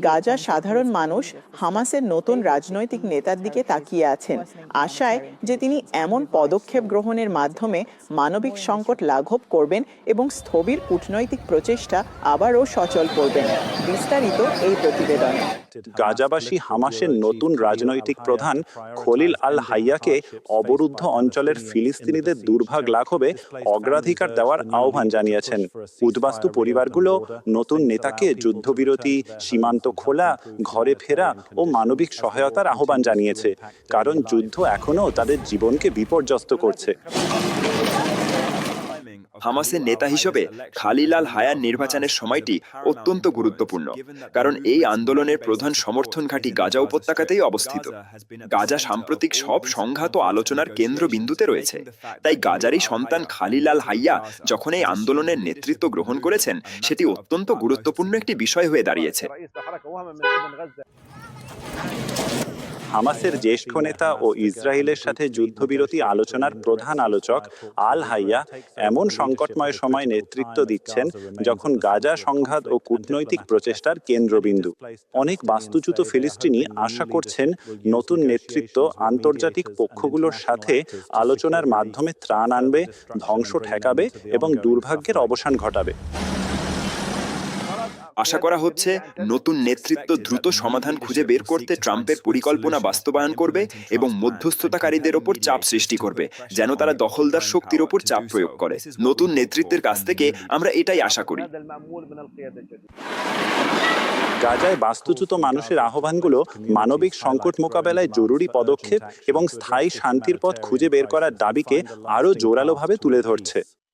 গাজার সাধারণ মানুষ হামাসের নতুন রাজনৈতিক নেতার দিকে তাকিয়ে আছেন, আশায় যে তিনি এমন পদক্ষেপ গ্রহণের মাধ্যমে মানবিক সংকট লাঘব করবেন এবং স্থবির কূটনৈতিক প্রচেষ্টা আবারও সচল করবেন। বিস্তারিত এই প্রতিবেদনে। গাজাবাসী হামাসের নতুন রাজনৈতিক প্রধান খলিল আল হাইয়াকে অবরুদ্ধ অঞ্চলের ফিলিস্তিনিদের দুর্ভোগ লাঘবে অগ্রাধিকার দেওয়ার আহ্বান জানিয়েছেন। উদ্বাস্তু পরিবারগুলো নতুন নেতাকে যুদ্ধবিরতি, সীমান্ত খোলা, ঘরে ফেরা ও মানবিক সহায়তার আহ্বান জানিয়েছে, কারণ যুদ্ধ এখনও তাদের জীবনকে বিপর্যস্ত করছে। হামাসের নেতা হিসেবে খালিল আল হায়ার নির্বাচনের সময়টি অত্যন্ত গুরুত্বপূর্ণ, কারণ এই আন্দোলনের প্রধান সমর্থন ঘাঁটি গাজা উপত্যকাতেই অবস্থিত। গাজা সাম্প্রতিক সব সংঘাত ও আলোচনার কেন্দ্রবিন্দুতে রয়েছে। তাই গাজারই সন্তান খালিল আল হাইয়া যখন এই আন্দোলনের নেতৃত্ব গ্রহণ করেছেন, সেটি অত্যন্ত গুরুত্বপূর্ণ একটি বিষয় হয়ে দাঁড়িয়েছে। হামাসের জ্যেষ্ঠ নেতা ও ইসরায়েলের সাথে যুদ্ধবিরতি আলোচনার প্রধান আলোচক আল হাইয়া এমন সংকটময় সময় নেতৃত্ব দিচ্ছেন যখন গাজা সংঘাত ও কূটনৈতিক প্রচেষ্টার কেন্দ্রবিন্দু। অনেক বাস্তুচ্যুত ফিলিস্তিনি আশা করছেন নতুন নেতৃত্ব আন্তর্জাতিক পক্ষগুলোর সাথে আলোচনার মাধ্যমে ত্রাণ আনবে, ধ্বংস ঠেকাবে এবং দুর্ভাগ্যের অবসান ঘটাবে। আশা করা হচ্ছে নতুন নেতৃত্ব দ্রুত সমাধান খুঁজে বের করতে ট্রাম্পের পরিকল্পনা বাস্তবায়ন করবে এবং মধ্যস্থতাকারীদের ওপর চাপ সৃষ্টি করবে, যেন তারা দখলদার শক্তির ওপর চাপ প্রয়োগ করে। নতুন নেতৃত্বের কাছ থেকে আমরা এটাই আশা করি। গাজায় বাস্তুচ্যুত মানুষের আহ্বানগুলো মানবিক সংকট মোকাবেলায় জরুরি পদক্ষেপ এবং স্থায়ী শান্তির পথ খুঁজে বের করার দাবিকে আরও জোরালোভাবে তুলে ধরছে।